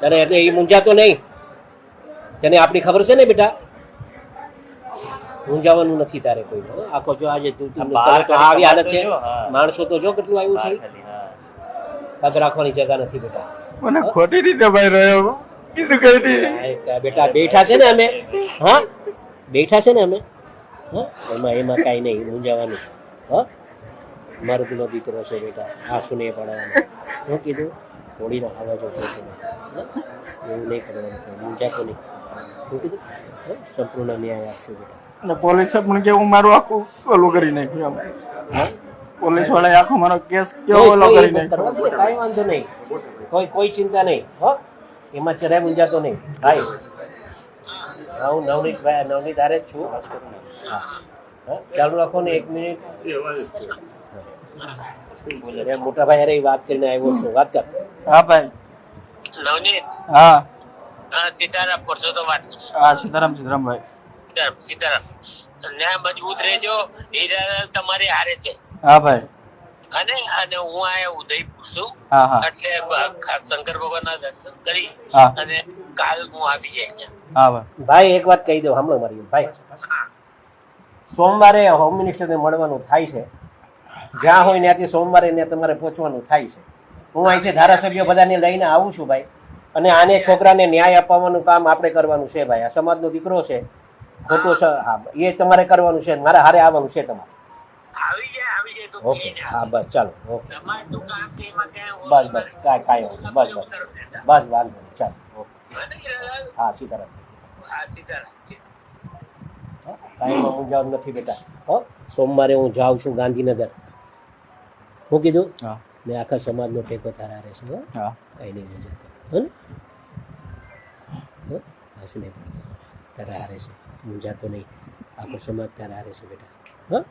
તને એટલે એ મૂંઝાતો નહીં, તને આપણી ખબર છે ને બેટા, મૂંઝાવાનું નથી તારે કોઈ. આખો જો આજે આવી હાલત છે, માણસો તો જો કેટલું આવ્યું છે, પગ રાખવાની જગા નથી બેટા. મને ખોટી રીતે ભાઈ રહ્યો કીધું કરી બેટા બેઠા છે ને અમે, હા બેઠા છે ને અમે, હા એમાં કાંઈ નહીં મૂંઝાવાનું. હા મારો પેલો દીકરો છે બેટા, આંસુ નહીં પડવાનું. હું કીધું થોડીનો આવાજો છે તમે, એવું નહીં કરવાનું, મૂંઝાતો નહીં. હું કીધું સંપૂર્ણ ન્યાય આપશું બેટા. પોલીસે પણ કેવું મારું આખું ઓલું કરી નાખ્યું. પોલીસ વાળાએ આખો મારો કેસ કેવો ઓલો કરી નાખ્યો. કાંઈ વાંધો નહીં, કોઈ ચિંતા નહીં. હો એમાં જરાય મૂંઝાતો નહીં ભાઈ. હું નવનીત હારે જ છું. હા ચાલુ રાખો ને 1 મિનિટ. મોટા ભાઈ અરે વાત કરીને આવ્યો છું, વાત કર. હા ભાઈ. નવનીત. હા સીતારામ કરશો તો વાત કરશો. હા સીતારામ ભાઈ. સીતારામ ન્યાય મજબૂત રહેજો, એ તમારી હારે છે. હા ભાઈ. અને હું આયા ઉદયપુર છું, હા હા એટલે શંકર ભગવાન ના દર્શન કરી અને કાલ હું આવી જાય. હા ભાઈ. ભાઈ એક વાત કહી દઉં, સાંભળો મારી ભાઈ. સોમવારે હોમ મિનિસ્ટરને મળવાનું થાય છે, જ્યાં હોય ત્યાંથી સોમવારે ત્યાં તમારે પહોંચવાનું થાય છે. હું અહીંથી ધારાસભ્યો બધાને લઈને આવું છું ભાઈ, અને આને છોકરાને ન્યાય અપાવવાનું કામ આપણે કરવાનું છે ભાઈ. આ સમાજનો દીકરો છે, ખોટો હા એ તમારે કરવાનું છે, મારે હારે આવવાનું છે તમારે. ઓકે હા બસ ચાલો, ઓકે બસ કાંઈ વાંધો બસ વાંધો નહીં, ચાલો ઓકે. હા સીતારામ. કાંઈમાં મૂંઝાવાનું નથી બેટા. હો સોમવારે હું જાઉં છું ગાંધીનગર. હું કીધું મેં આખા સમાજનો ટેકો તારા રહેશે. હો કાંઈ નહીં મૂંઝાતો. હા શું નહીં પડતો, તારા હારે છે, મૂંઝાતો નહીં. આખો સમાજ તારા હારે છે બેટા. હા